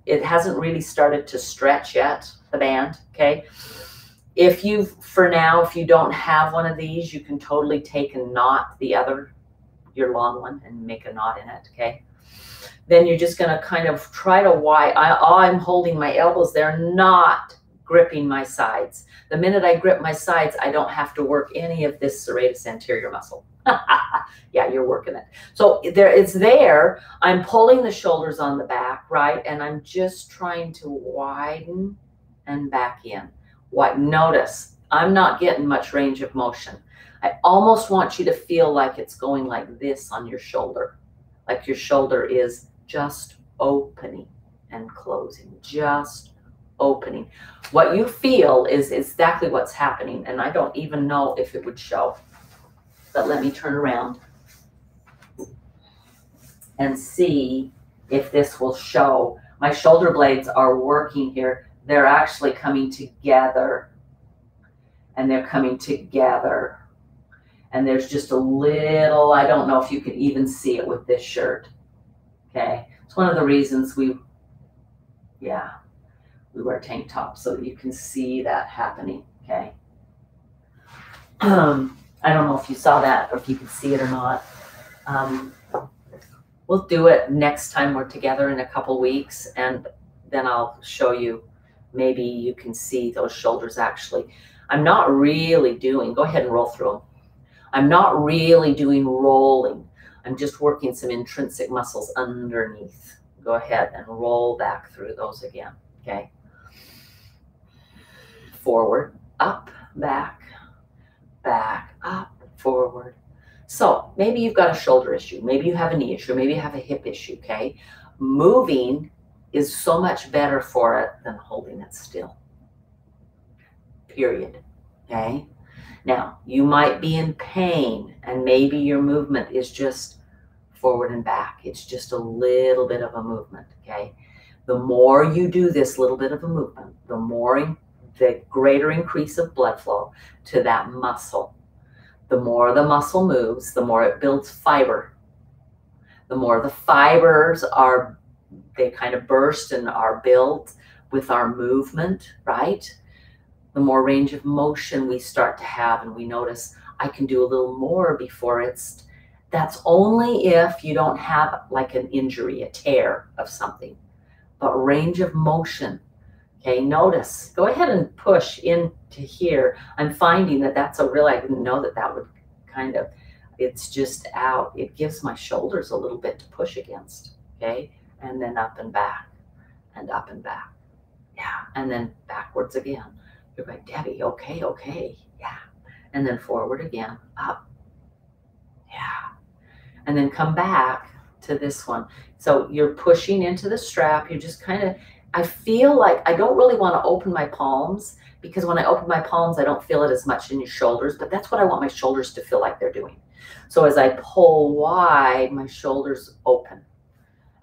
It hasn't really started to stretch yet, the band, okay? If you, for now, if you don't have one of these, you can totally take and knot your long one and make a knot in it, okay? Then you're just gonna kind of try to I'm holding my elbows, they're not gripping my sides. The minute I grip my sides, I don't have to work any of this serratus anterior muscle. Yeah, you're working it. So it's there. I'm pulling the shoulders on the back, right? And I'm just trying to widen and back in. Notice, I'm not getting much range of motion. I almost want you to feel like it's going like this on your shoulder. Like your shoulder is just opening and closing, just opening. What you feel is exactly what's happening, and I don't even know if it would show. But let me turn around and see if this will show. My shoulder blades are working here. They're actually coming together, and they're coming together. And there's just a little, I don't know if you can even see it with this shirt. Okay, it's one of the reasons we wear tank tops so that you can see that happening, okay? I don't know if you saw that or if you could see it or not. We'll do it next time we're together in a couple weeks, and then I'll show you, maybe you can see those shoulders actually. I'm not really doing, go ahead and roll through them. I'm not really doing rolling. I'm just working some intrinsic muscles underneath. Go ahead and roll back through those again, okay? Forward, up, back, back, up, forward. So maybe you've got a shoulder issue, maybe you have a knee issue, maybe you have a hip issue, okay? Moving is so much better for it than holding it still, period, okay? Now, you might be in pain, and maybe your movement is just forward and back. It's just a little bit of a movement, okay? The more you do this little bit of a movement, the greater increase of blood flow to that muscle. The more the muscle moves, the more it builds fiber. The more the fibers they kind of burst and are built with our movement, right? The more range of motion we start to have, and we notice I can do a little more before that's only if you don't have like an injury, a tear of something. But range of motion, okay, notice, go ahead and push into here. I'm finding that's a real, I didn't know that would kind of, it's just out. It gives my shoulders a little bit to push against, okay? And then up and back, and up and back. Yeah, and then backwards again. You're like, Debbie, okay, yeah. And then forward again, up, yeah. And then come back to this one. So you're pushing into the strap. You're just kind of, I feel like I don't really want to open my palms, because when I open my palms, I don't feel it as much in your shoulders, but that's what I want my shoulders to feel like they're doing. So as I pull wide, my shoulders open.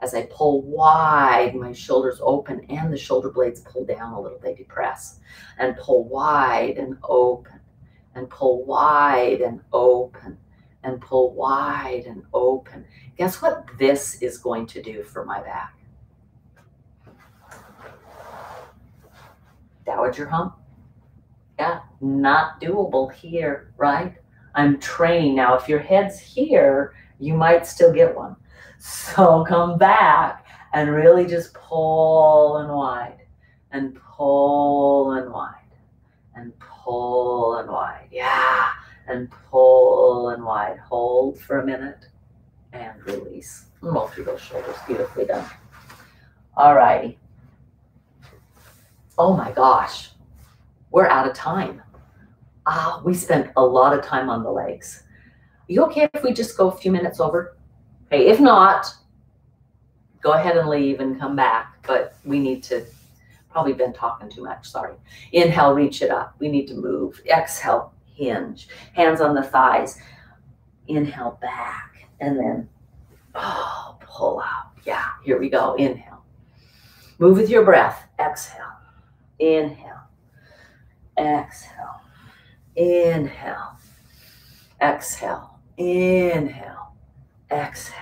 As I pull wide, my shoulders open, and the shoulder blades pull down a little, they depress. And pull wide and open, and pull wide and open, and pull wide and open. Guess what this is going to do for my back? Dowager hump? Yeah, not doable here, right? I'm training. Now, if your head's here, you might still get one. So come back and really just pull and wide, and pull and wide, and pull and wide. Yeah, and pull and wide. Hold for a minute and release. Roll through those shoulders. Beautifully done. All righty. Oh my gosh, we're out of time. We spent a lot of time on the legs. Are you okay if we just go a few minutes over? Okay, if not, go ahead and leave and come back, but we need to, probably been talking too much, sorry. Inhale, reach it up. We need to move. Exhale, hinge. Hands on the thighs. Inhale, back, and then, pull out. Yeah, here we go. Inhale. Move with your breath. Exhale. Inhale. Exhale. Inhale. Exhale. Inhale. Exhale,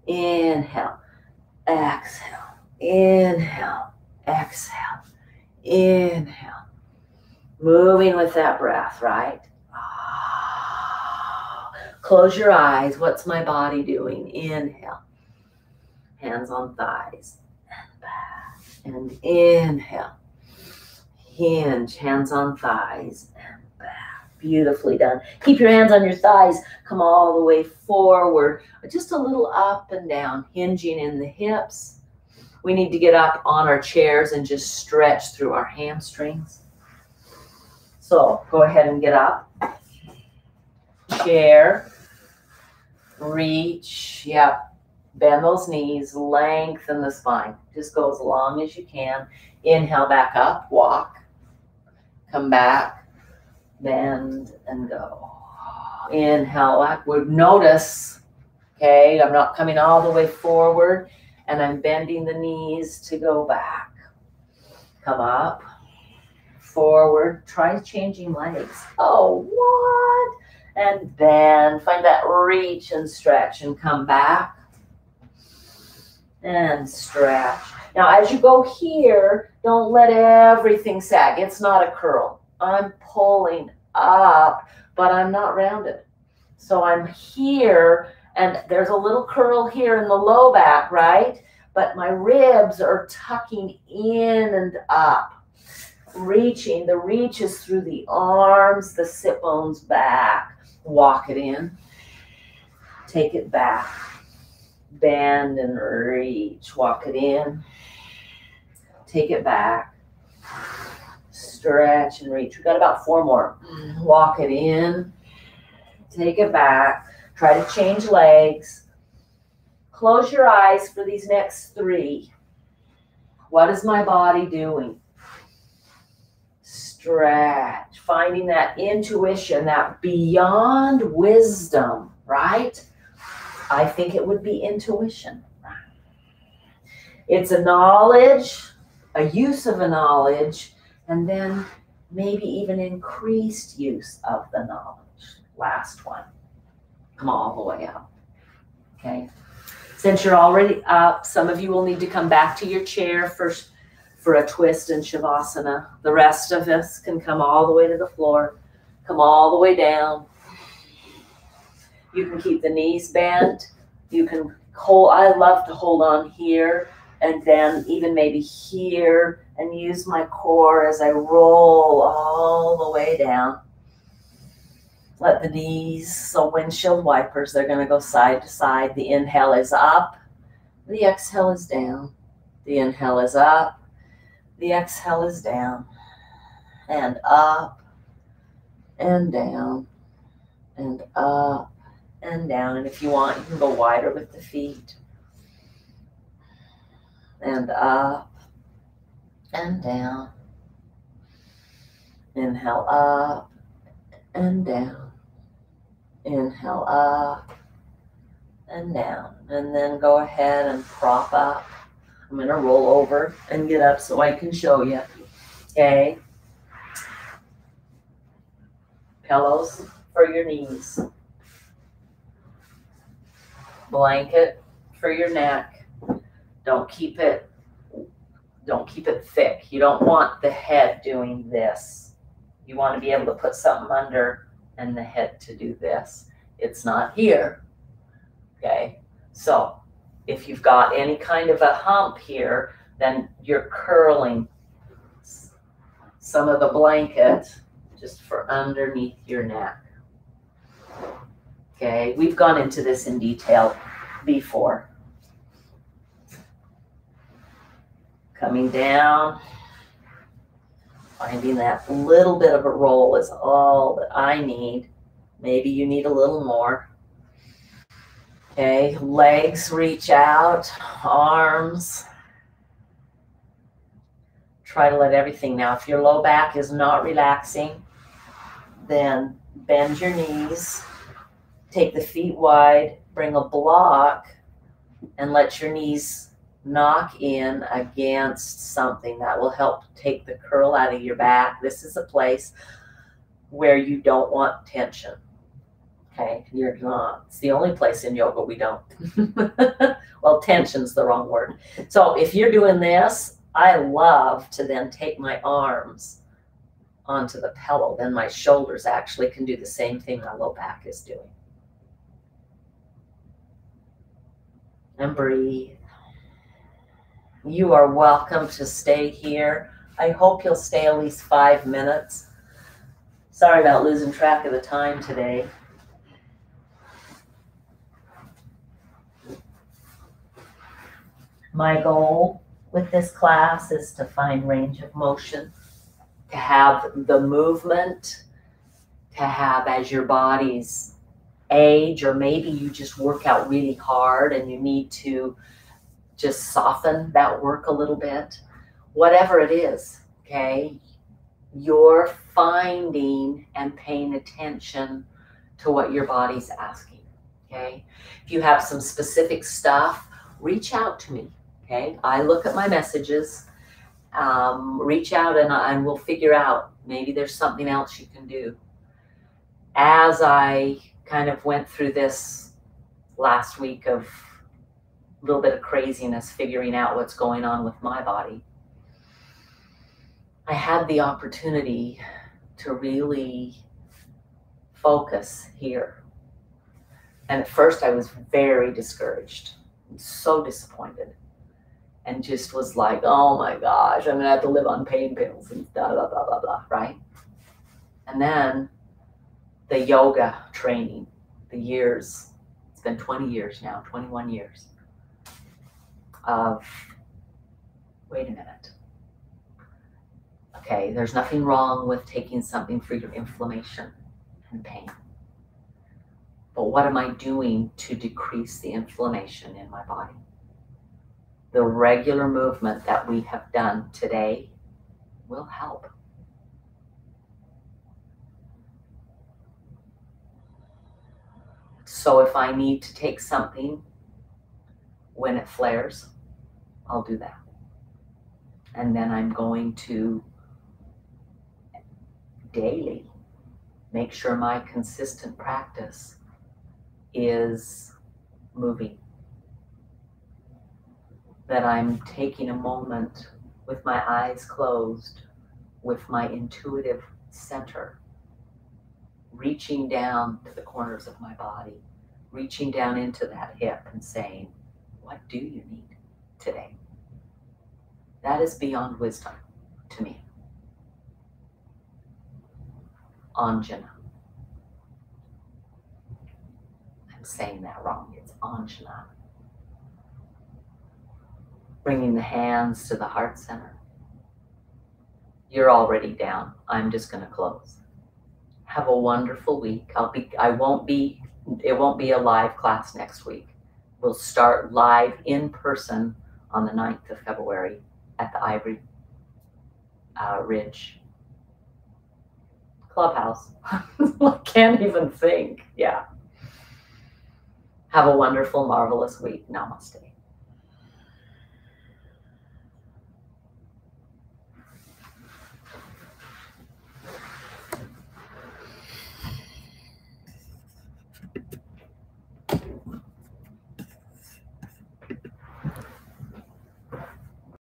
inhale, exhale, Inhale, exhale, inhale. Moving with that breath, right? Close your eyes. What's my body doing? Inhale. Hands on thighs. And back. And inhale. Hinge. Hands on thighs. And back. Beautifully done. Keep your hands on your thighs. Come all the way forward. Just a little up and down. Hinging in the hips. We need to get up on our chairs and just stretch through our hamstrings. So go ahead and get up. Chair. Reach. Yep. Bend those knees. Lengthen the spine. Just go as long as you can. Inhale back up. Walk. Come back. Bend and go. Inhale backward. Notice, okay, I'm not coming all the way forward and I'm bending the knees to go back. Come up. Forward. Try changing legs. Oh, what? And bend. Find that reach and stretch and come back. And stretch. Now, as you go here, don't let everything sag. It's not a curl. I'm pulling up, but I'm not rounded. So I'm here, and there's a little curl here in the low back, right? But my ribs are tucking in and up. Reaching. The reach is through the arms, the sit bones back. Walk it in. Take it back. Bend and reach. Walk it in. Take it back. Stretch and reach. We've got about 4 more. Walk it in. Take it back. Try to change legs. Close your eyes for these next 3. What is my body doing? Stretch. Finding that intuition, that beyond wisdom, right? I think it would be intuition. It's a knowledge, a use of a knowledge, and then maybe even increased use of the knowledge. Last one. Come all the way up. Okay. Since you're already up, some of you will need to come back to your chair for a twist in Shavasana. The rest of us can come all the way to the floor. Come all the way down. You can keep the knees bent. You can hold, I love to hold on here and then even maybe here and use my core as I roll all the way down. Let the knees, so windshield wipers, they're going to go side to side. The inhale is up. The exhale is down. The inhale is up. The exhale is down. And up and down and up and down. And if you want, you can go wider with the feet. And up and down. Inhale up and down. Inhale up and down. And then go ahead and prop up. I'm going to roll over and get up so I can show you. Okay. Pillows for your knees. Blanket for your neck. Don't keep it thick. You don't want the head doing this. You want to be able to put something under and the head to do this. It's not here. Okay. So if you've got any kind of a hump here, then you're curling some of the blanket just for underneath your neck. Okay, we've gone into this in detail before. Coming down, finding that little bit of a roll is all that I need. Maybe you need a little more. Okay, legs reach out, arms. Try to let everything. Now, if your low back is not relaxing, then bend your knees, take the feet wide, bring a block, and let your knees knock in against something. That will help take the curl out of your back. This is a place where you don't want tension. Okay, you're not. It's the only place in yoga we don't. Well, tension's the wrong word. So if you're doing this, I love to then take my arms onto the pillow. Then my shoulders actually can do the same thing my low back is doing. And breathe. You are welcome to stay here. I hope you'll stay at least 5 minutes. Sorry about losing track of the time today. My goal with this class is to find range of motion, to have the movement, to have as your body's age, or maybe you just work out really hard and you need to just soften that work a little bit. Whatever it is, okay, you're finding and paying attention to what your body's asking, okay? If you have some specific stuff, reach out to me, okay? I look at my messages, reach out and we'll figure out, maybe there's something else you can do. As I kind of went through this last week of a little bit of craziness, figuring out what's going on with my body, I had the opportunity to really focus here. And at first I was very discouraged, so disappointed, and just was like, oh my gosh, I'm gonna have to live on pain pills and blah, blah, blah, blah, blah, right? And then the yoga training, the years, it's been 20 years now, 21 years of, wait a minute. Okay, there's nothing wrong with taking something for your inflammation and pain. But what am I doing to decrease the inflammation in my body? The regular movement that we have done today will help. So if I need to take something when it flares, I'll do that. And then I'm going to daily make sure my consistent practice is moving. That I'm taking a moment with my eyes closed, with my intuitive center, reaching down to the corners of my body, reaching down into that hip and saying, what do you need today? That is beyond wisdom to me. Anjana. I'm saying that wrong. It's Anjana. Bringing the hands to the heart center. You're already down. I'm just going to close. Have a wonderful week. It won't be a live class next week. We'll start live in person on the 9th of February at the Ivory Ridge Clubhouse. I can't even think. Yeah. Have a wonderful, marvelous week. Namaste.